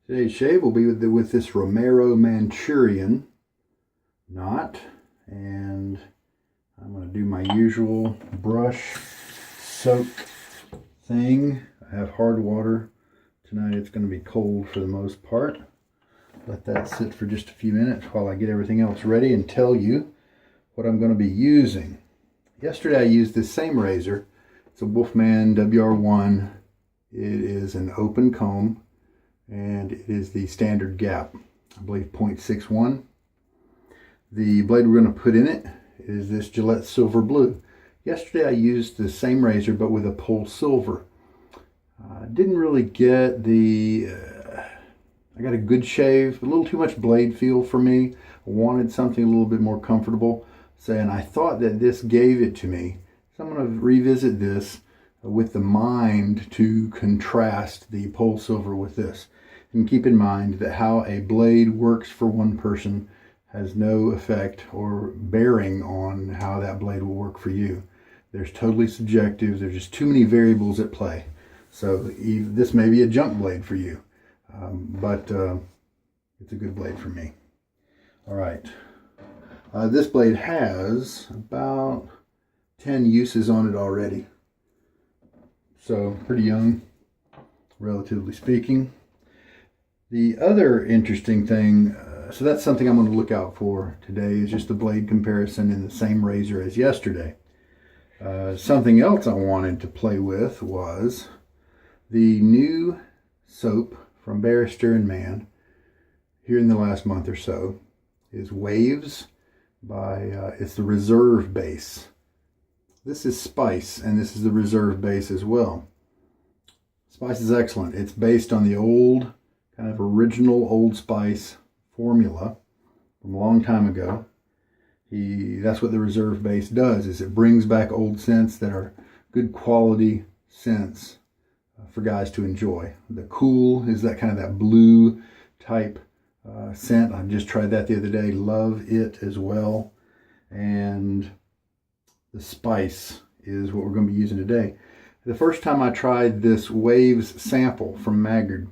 Today's shave will be with this Romero Manchurian knot, and I'm going to do my usual brush soak thing. I have hard water. Tonight it's going to be cold for the most part. Let that sit for just a few minutes while I get everything else ready and tell you what I'm going to be using. Yesterday I used this same razor. It's a Wolfman WR1. It is an open comb, and it is the standard gap, I believe 0.61. The blade we're going to put in it is this Gillette Silver Blue. Yesterday I used the same razor but with a PolSilver. Didn't really get the, I got a good shave, a little too much blade feel for me. I wanted something a little bit more comfortable, and I thought that this gave it to me. So I'm going to revisit this with the mind to contrast the PolSilver with this. And keep in mind that how a blade works for one person has no effect or bearing on how that blade will work for you. There's totally subjective. There's just too many variables at play. So this may be a junk blade for you, but it's a good blade for me. All right. This blade has about 10 uses on it already. So pretty young, relatively speaking. The other interesting thing, so that's something I'm going to look out for today, is just the blade comparison in the same razor as yesterday. Something else I wanted to play with was the new soap from Barrister and Mann here in the last month or so is Waves by, it's the Reserve base. This is Spice, and this is the Reserve base as well. Spice is excellent. It's based on the old, kind of original Old Spice formula from a long time ago. That's what the Reserve base does, is it brings back old scents that are good quality scents for guys to enjoy. The Cool is that kind of that blue type scent. I just tried that the other day. Love it as well. And the Spice is what we're going to be using today. The first time I tried this Waves sample from Maggard,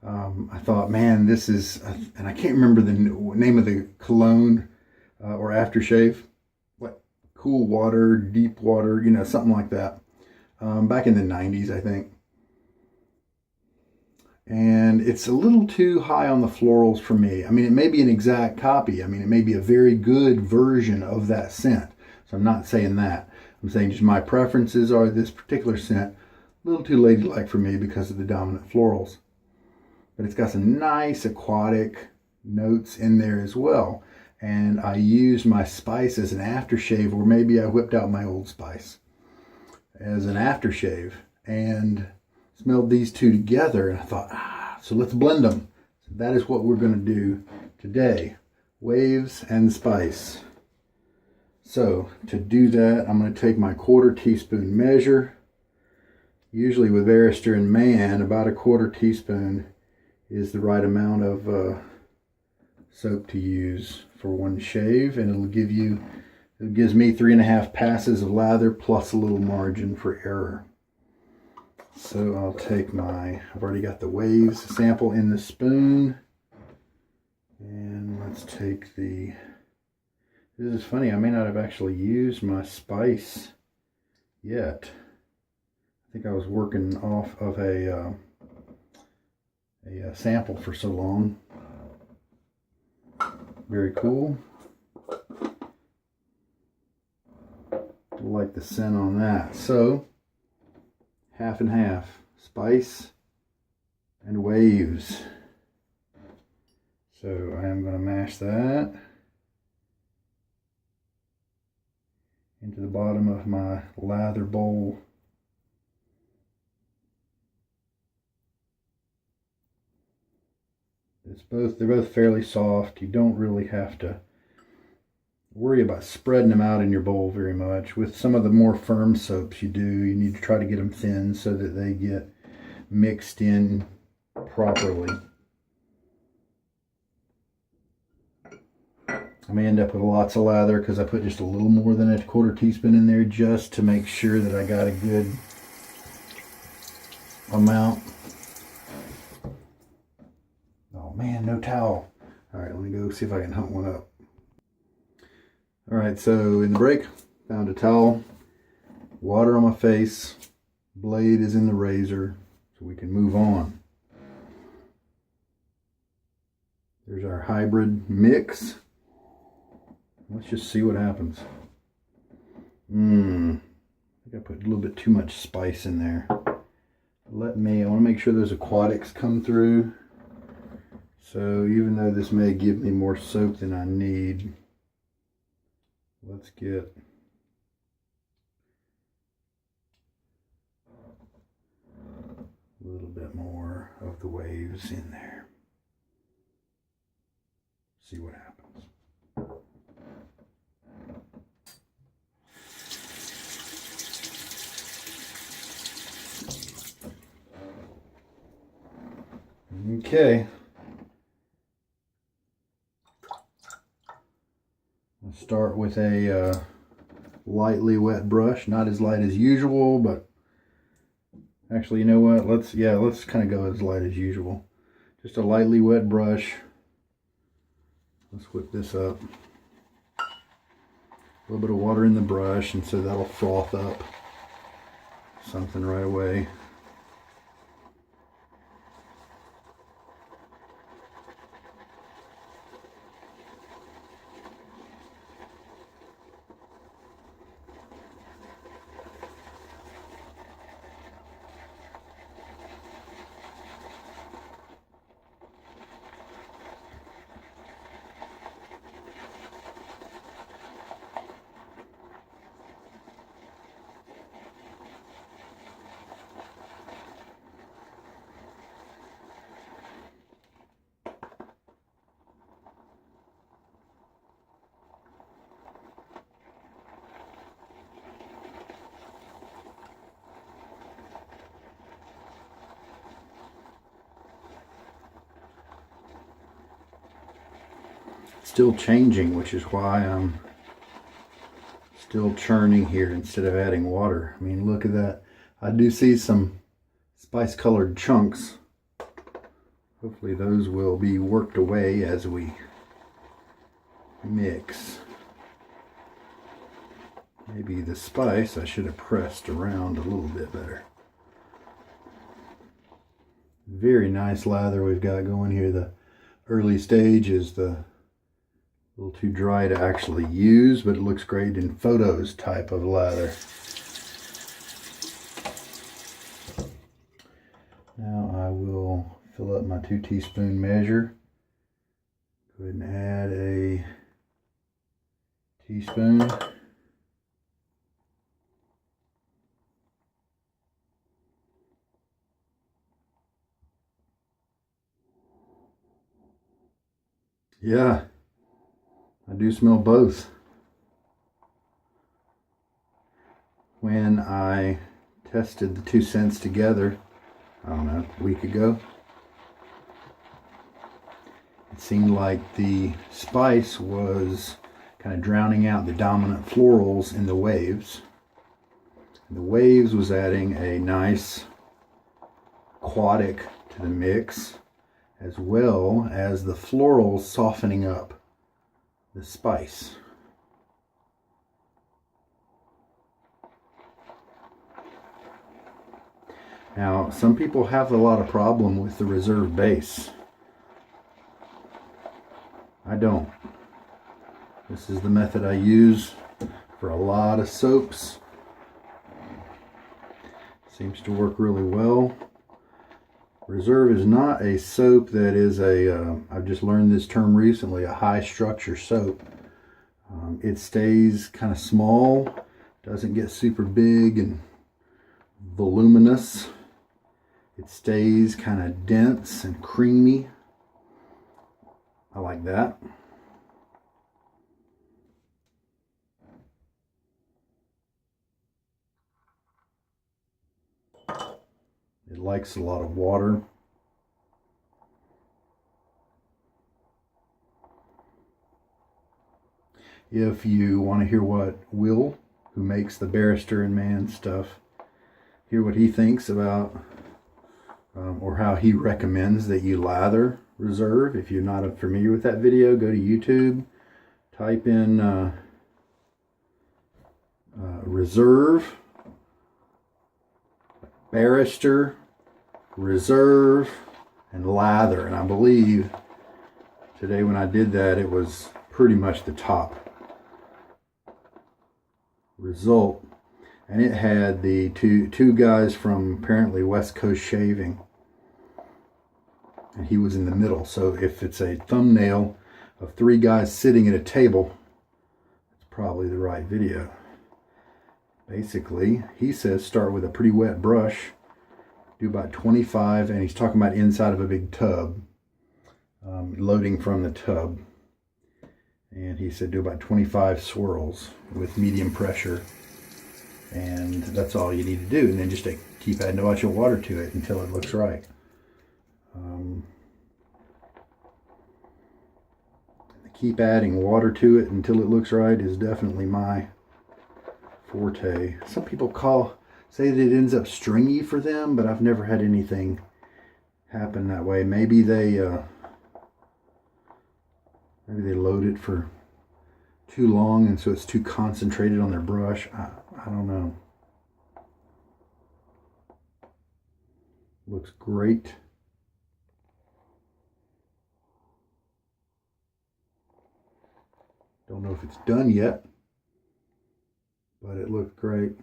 I thought, man, this is, and I can't remember the name of the cologne or aftershave, what, Cool Water, Deep Water, you know, something like that, back in the 90s, I think. And it's a little too high on the florals for me. I mean, it may be an exact copy. I mean, it may be a very good version of that scent. So I'm not saying that. I'm saying just my preferences are this particular scent, a little too ladylike for me because of the dominant florals. But it's got some nice aquatic notes in there as well. And I used my Spice as an aftershave, or maybe I whipped out my Old Spice as an aftershave and smelled these two together, and I thought, so let's blend them. So that is what we're going to do today, Waves and Spice. So to do that, I'm going to take my 1/4 teaspoon measure. Usually with Barrister and Mann, about a 1/4 teaspoon is the right amount of soap to use for one shave, and it gives me 3.5 passes of lather plus a little margin for error. So I'll take I've already got the Waves sample in the spoon, and let's take this is funny, I may not have actually used my Spice yet. I think I was working off of a sample for so long. Very cool. I like the scent on that. So half and half, Spice and Waves. So I am going to mash that into the bottom of my lather bowl. They're both fairly soft. You don't really have to worry about spreading them out in your bowl very much. With some of the more firm soaps you need to try to get them thin so that they get mixed in properly. I may end up with lots of lather because I put just a little more than a 1/4 teaspoon in there just to make sure that I got a good amount. man, no towel. All right, let me go see if I can hunt one up. All right, so in the break, found a towel, water on my face, blade is in the razor, so we can move on. There's our hybrid mix. Let's just see what happens. I think I put a little bit too much spice in there. I want to make sure those aquatics come through. So even though this may give me more soap than I need, let's get a little bit more of the waves in there. See what happens. Okay. I'll start with a lightly wet brush, not as light as usual, but actually, you know what? Let's kind of go as light as usual. Just a lightly wet brush. Let's whip this up. A little bit of water in the brush, and so that'll froth up something right away. Still changing, which is why I'm still churning here instead of adding water. I mean, look at that. I do see some spice colored chunks. Hopefully those will be worked away as we mix. Maybe the spice I should have pressed around a little bit better. Very nice lather we've got going here. The early stage is a little too dry to actually use, but it looks great in photos type of lather. Now I will fill up my 2 teaspoon measure. Go ahead and add a teaspoon. Yeah, I do smell both. When I tested the 2 scents together, I don't know, a week ago, it seemed like the spice was kind of drowning out the dominant florals in the waves. The waves was adding a nice aquatic to the mix, as well as the florals softening up the spice. Now, some people have a lot of problem with the reserve base. I don't. This is the method I use for a lot of soaps. Seems to work really well. Reserve is not a soap that is I've just learned this term recently, a high structure soap. It stays kind of small, doesn't get super big and voluminous. It stays kind of dense and creamy. I like that. It likes a lot of water. If you want to hear what Will, who makes the Barrister and Mann stuff, hear what he thinks about or how he recommends that you lather reserve. If you're not familiar with that video, go to YouTube, type in reserve, Barrister, reserve, and lather. And I believe today when I did that, it was pretty much the top result. And it had the two guys from apparently West Coast Shaving, and he was in the middle. So if it's a thumbnail of 3 guys sitting at a table, it's probably the right video. Basically, he says start with a pretty wet brush, do about 25, and he's talking about inside of a big tub, loading from the tub. And he said do about 25 swirls with medium pressure, and that's all you need to do. And then just keep adding a bunch of water to it until it looks right. Keep adding water to it until it looks right is definitely my forte. Some people say that it ends up stringy for them, but I've never had anything happen that way. Maybe they load it for too long and so it's too concentrated on their brush. I don't know. Looks great. Don't know if it's done yet, but it looked great.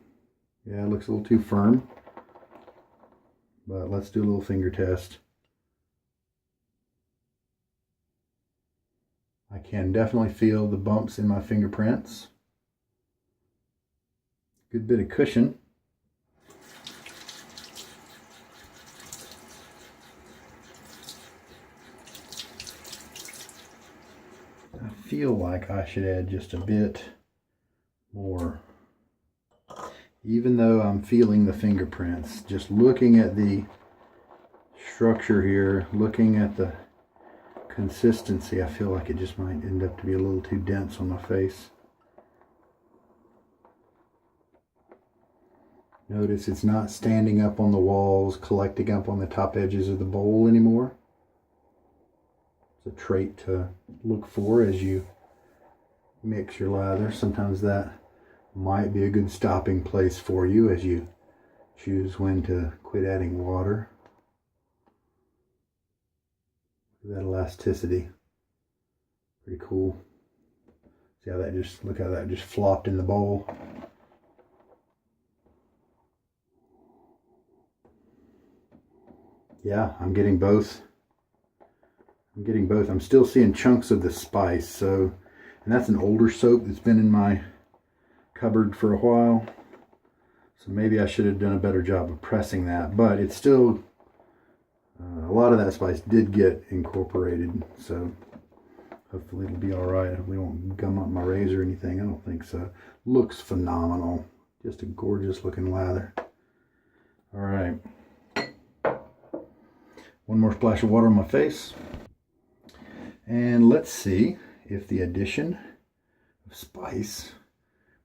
Yeah, it looks a little too firm, but let's do a little finger test. I can definitely feel the bumps in my fingerprints. Good bit of cushion. I feel like I should add just a bit more. Even though I'm feeling the fingerprints, just looking at the structure here, looking at the consistency, I feel like it just might end up to be a little too dense on my face. Notice it's not standing up on the walls, collecting up on the top edges of the bowl anymore. It's a trait to look for as you mix your lather. Sometimes that might be a good stopping place for you as you choose when to quit adding water. Look at that elasticity. Pretty cool. See how that look how that just flopped in the bowl. Yeah, I'm getting both. I'm still seeing chunks of the spice, so, and that's an older soap that's been in my cupboard for a while. So maybe I should have done a better job of pressing that, but it's still, a lot of that spice did get incorporated, so hopefully it'll be all right. Hopefully it won't gum up my razor or anything. I don't think so. Looks phenomenal. Just a gorgeous looking lather. All right. One more splash of water on my face. And let's see if the addition of spice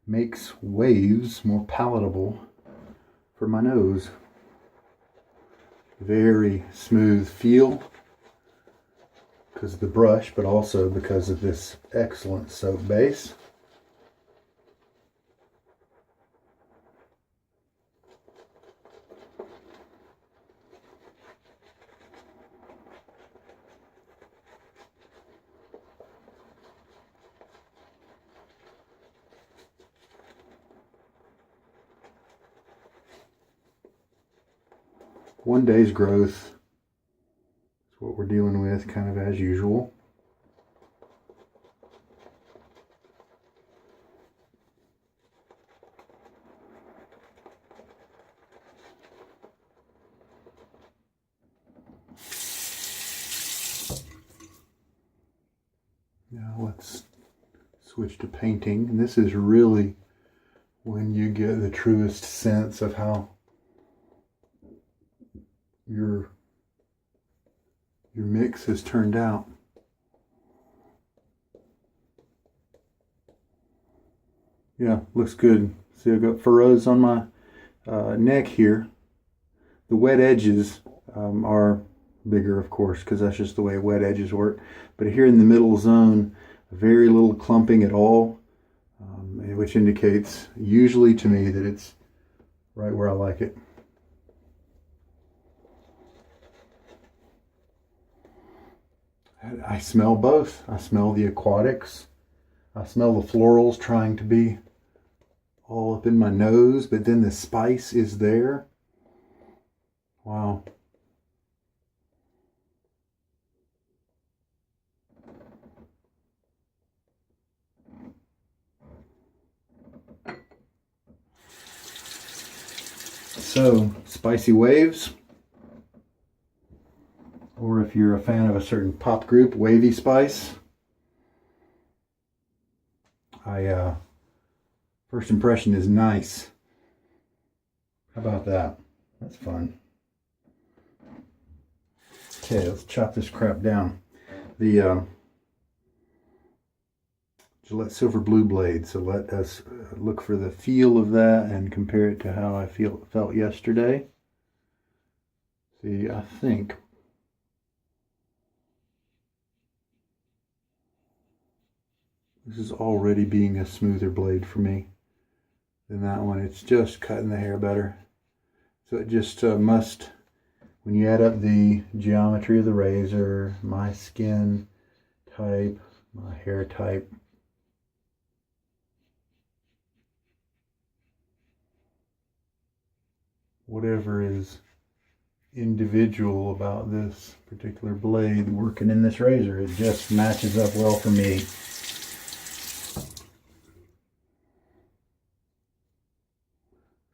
makes waves more palatable for my nose. Very smooth feel because of the brush, but also because of this excellent soap base. One day's growth is what we're dealing with, kind of as usual. Now let's switch to painting. And this is really when you get the truest sense of how your mix has turned out. Yeah, looks good. See, I've got furrows on my neck here. The wet edges are bigger, of course, because that's just the way wet edges work. But here in the middle zone, very little clumping at all, which indicates usually to me that it's right where I like it. I smell both. I smell the aquatics. I smell the florals trying to be all up in my nose, but then the spice is there. Wow. So, spicy waves, or if you're a fan of a certain pop group, Wavy-Spice. First impression is nice. How about that? That's fun. Okay, let's chop this crap down. The Gillette Silver Blue Blade. So let us look for the feel of that and compare it to how I felt yesterday. See, I think this is already being a smoother blade for me than that one. It's just cutting the hair better. So it just must, when you add up the geometry of the razor, my skin type, my hair type, whatever is individual about this particular blade working in this razor, it just matches up well for me.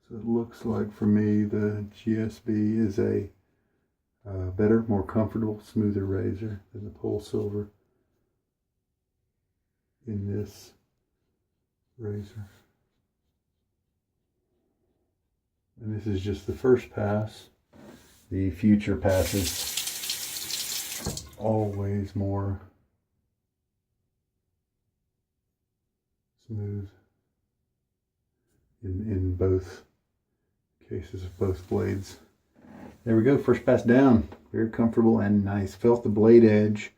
So it looks like for me the GSB is a better, more comfortable, smoother razor than the PolSilver in this razor. And this is just the first pass. The future passes always more smooth in both cases of both blades. There we go, first pass down. Very comfortable and nice. Felt the blade edge,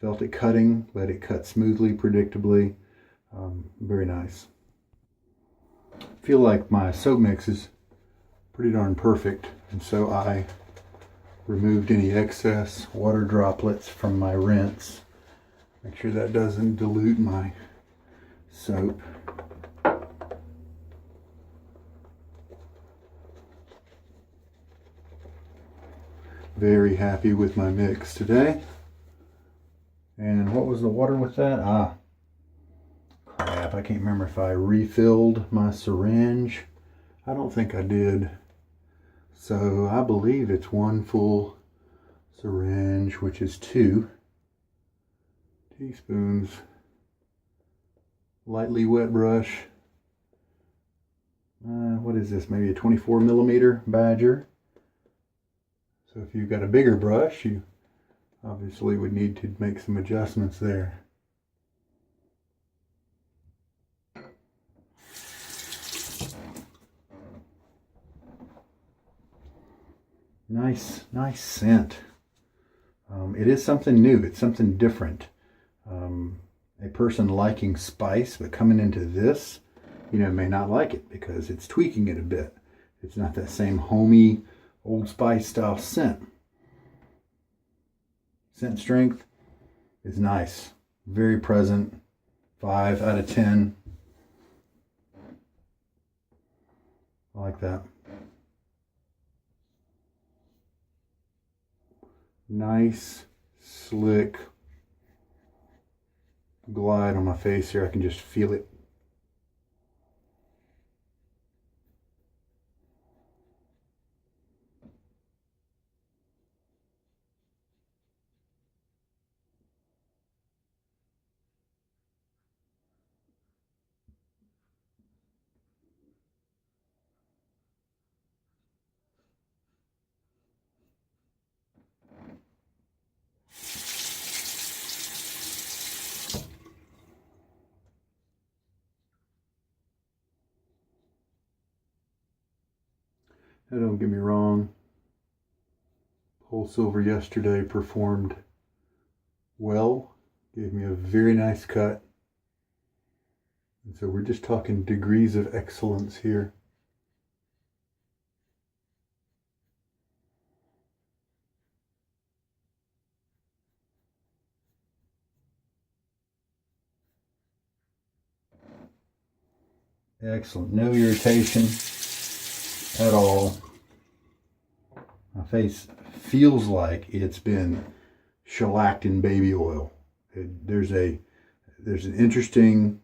felt it cutting, let it cut smoothly, predictably. Very nice. Feel like my soap mix is pretty darn perfect, and so I removed any excess water droplets from my rinse. Make sure that doesn't dilute my soap. Very happy with my mix today. And what was the water with that? Crap, I can't remember if I refilled my syringe. I don't think I did. So I believe it's one full syringe, which is 2 teaspoons. Lightly wet brush. What is this? Maybe a 24 millimeter Badger. So if you've got a bigger brush, you obviously would need to make some adjustments there. Nice scent. It is something new. It's something different. A person liking spice, but coming into this, may not like it because it's tweaking it a bit. It's not that same homey, Old Spice style scent. Scent strength is nice. Very present. 5 out of 10. I like that. Nice, slick glide on my face here. I can just feel it. Now, don't get me wrong, PolSilver yesterday performed well, gave me a very nice cut. And so we're just talking degrees of excellence here. Excellent. No irritation at all. My face feels like it's been shellacked in baby oil. There's an interesting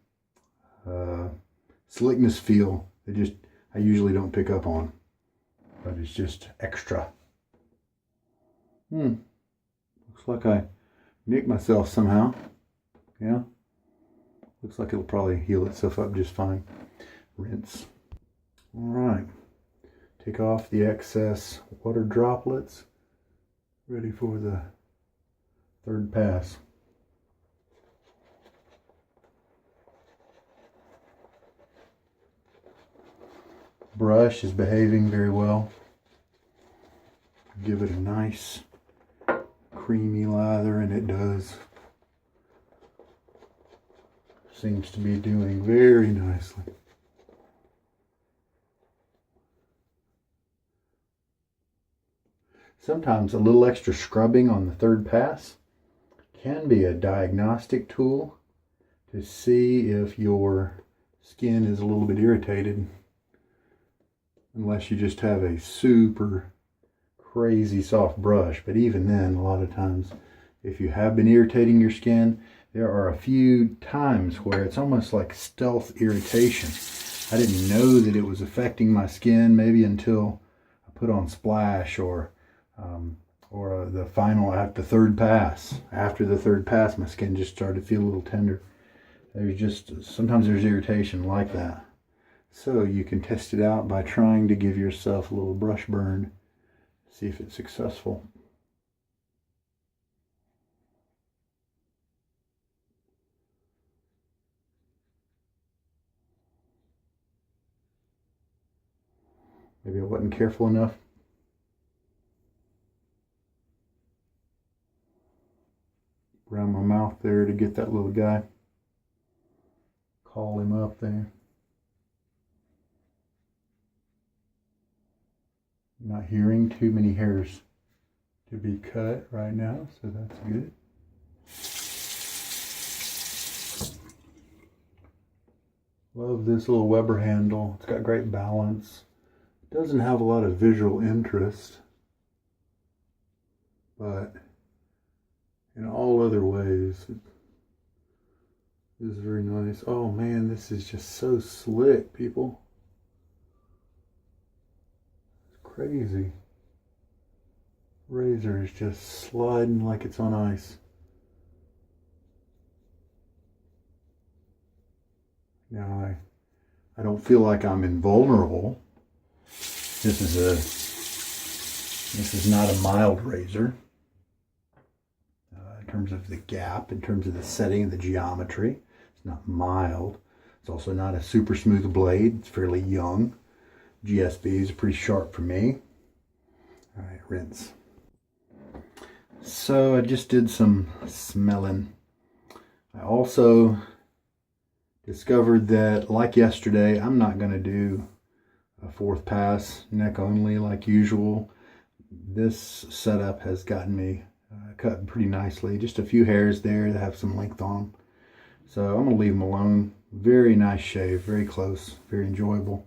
slickness feel that I usually don't pick up on, but it's just extra. Looks like I nicked myself somehow. Yeah. Looks like it'll probably heal itself up just fine. Rinse. All right. Take off the excess water droplets. Ready for the third pass. Brush is behaving very well. Give it a nice creamy lather, and it does. Seems to be doing very nicely. Sometimes a little extra scrubbing on the third pass can be a diagnostic tool to see if your skin is a little bit irritated, unless you just have a super crazy soft brush. But even then, a lot of times, if you have been irritating your skin, there are a few times where it's almost like stealth irritation. I didn't know that it was affecting my skin maybe until I put on Splash or the final at the third pass. After the third pass, my skin just started to feel a little tender. Sometimes there's irritation like that. So you can test it out by trying to give yourself a little brush burn, see if it's successful. Maybe I wasn't careful enough. Around my mouth there to get that little guy. Call him up there. Not hearing too many hairs to be cut right now, so that's good. Love this little Weber handle. It's got great balance. It doesn't have a lot of visual interest, but in all other ways, it is very nice. Oh man, this is just so slick, people. It's crazy. Razor is just sliding like it's on ice. Now I don't feel like I'm invulnerable. This is not a mild razor. In terms of the gap, in terms of the setting and the geometry, it's not mild. It's also not a super smooth blade. It's fairly young. GSBs are pretty sharp for me. All right, rinse. So I just did some smelling. I also discovered that, like yesterday, I'm not going to do a fourth pass neck only like usual. This setup has gotten me cut pretty nicely. Just a few hairs there that have some length on them. So I'm going to leave them alone. Very nice shave, very close, very enjoyable.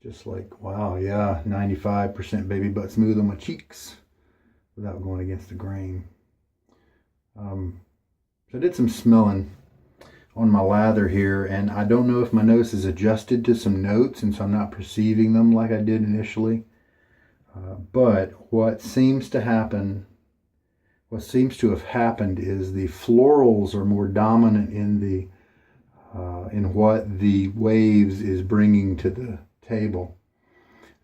Just like, wow, yeah, 95% baby butt smooth on my cheeks without going against the grain. So I did some smelling on my lather here, and I don't know if my nose is adjusted to some notes, and so I'm not perceiving them like I did initially. But what seems to have happened is the florals are more dominant in what the waves is bringing to the table.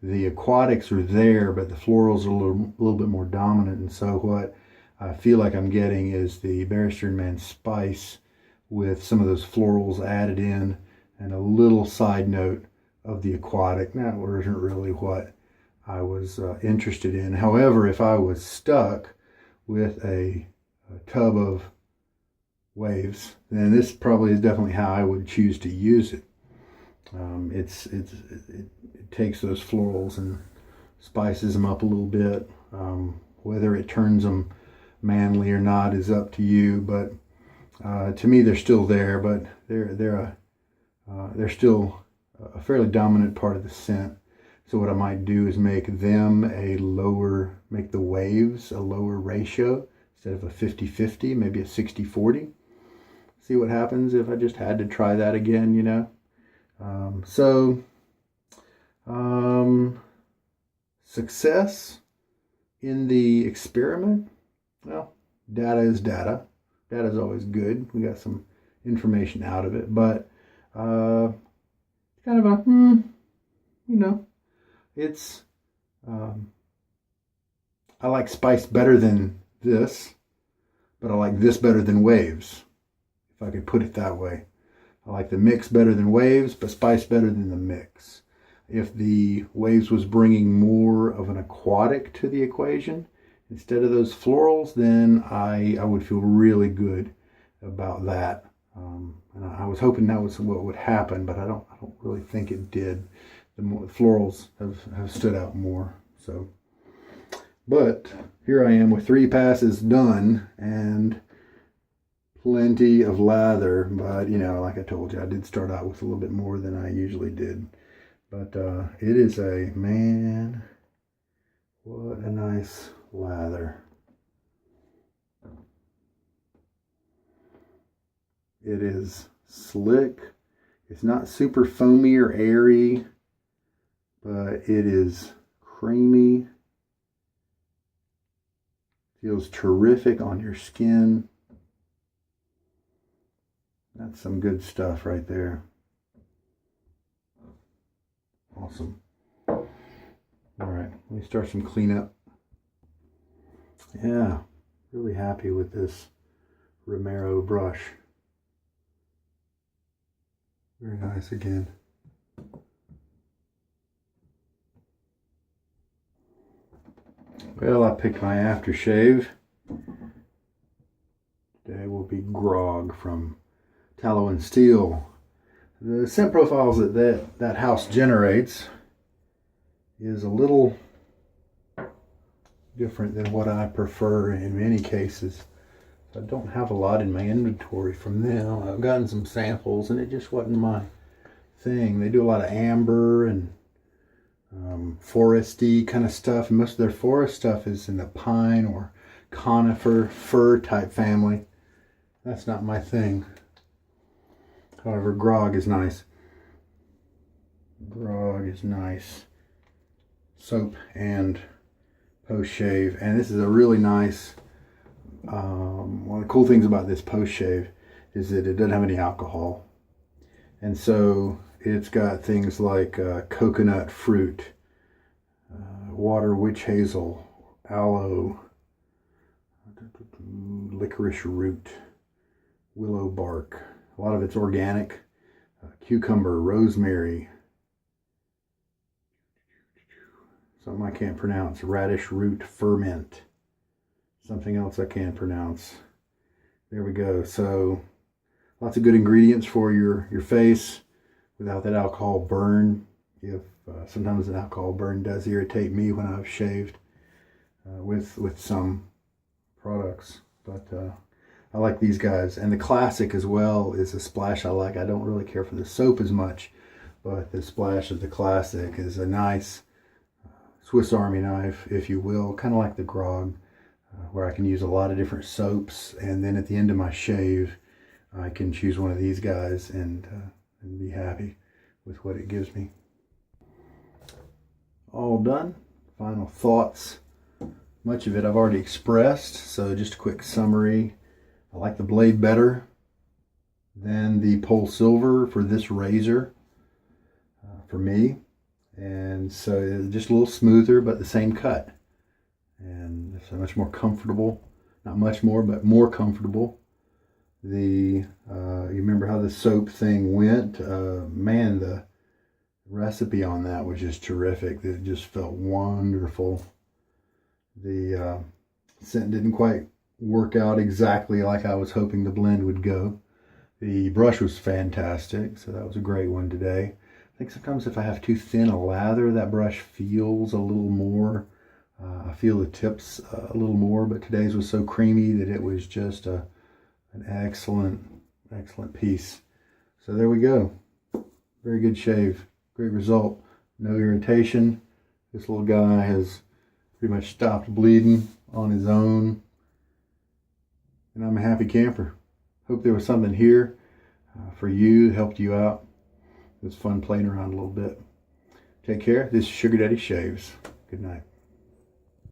The aquatics are there, but the florals are a little bit more dominant, and so what I feel like I'm getting is the Barrister and Mann Spice with some of those florals added in, and a little side note of the aquatic. That isn't really what I was interested in. However, if I was stuck with a tub of waves, then this probably is definitely how I would choose to use it. It takes those florals and spices them up a little bit. Whether it turns them manly or not is up to you, but to me they're still there, but they're still a fairly dominant part of the scent. So what I might do is make the waves a lower ratio instead of a 50-50, maybe a 60-40. See what happens if I just had to try that again, you know. Success in the experiment, well, data is data. Data is always good. We got some information out of it, but kind of a, you know, it's, I like spice better than this, but I like this better than waves, if I could put it that way. I like the mix better than waves, but spice better than the mix. If the waves was bringing more of an aquatic to the equation instead of those florals, then I would feel really good about that. And I was hoping that was what would happen, but I don't really think it did. The florals have stood out more. So, but here I am with 3 passes done and plenty of lather. But you know, like I told you, I did start out with a little bit more than I usually did. But it is man, what a nice lather. It is slick. It's not super foamy or airy, but it is creamy. Feels terrific on your skin. That's some good stuff right there. Awesome. All right, let me start some cleanup. Yeah, really happy with this Romero brush. Very nice again. Well, I picked my aftershave. Today will be Grog from Tallow and Steel. The scent profiles that house generates is a little different than what I prefer in many cases. I don't have a lot in my inventory from them. I've gotten some samples and it just wasn't my thing. They do a lot of amber and foresty kind of stuff, and most of their forest stuff is in the pine or conifer fir type family. That's not my thing. However, Grog is nice. Grog is nice. Soap and post-shave. And this is a really nice, one of the cool things about this post-shave is that it doesn't have any alcohol. And so it's got things like coconut fruit, water witch hazel, aloe, licorice root, willow bark. A lot of it's organic. Cucumber, rosemary, something I can't pronounce, radish root ferment, something else I can't pronounce. There we go. So lots of good ingredients for your face without that alcohol burn. If sometimes an alcohol burn does irritate me when I've shaved with some products, but I like these guys. And the classic as well is a splash I like. I don't really care for the soap as much, but the splash of the classic is a nice Swiss Army knife, if you will, kind of like the Grog, where I can use a lot of different soaps, and then at the end of my shave I can choose one of these guys and be happy with what it gives me. All done. Final thoughts. Much of it I've already expressed, so just a quick summary. I like the blade better than the PolSilver for this razor, for me. And so it's just a little smoother, but the same cut. And so much more comfortable. Not much more, but more comfortable. You remember how the soap thing went? Man, The recipe on that was just terrific. It just felt wonderful. The scent didn't quite work out exactly like I was hoping the blend would go. The brush was fantastic, so that was a great one today. I think sometimes if I have too thin a lather, that brush feels a little more. I feel the tips a little more, but today's was so creamy that it was just an excellent piece. So there we go. Very good shave. Great result. No irritation. This little guy has pretty much stopped bleeding on his own. And I'm a happy camper. Hope there was something here for you, helped you out. It was fun playing around a little bit. Take care. This is Sugar Daddy Shaves. Good night.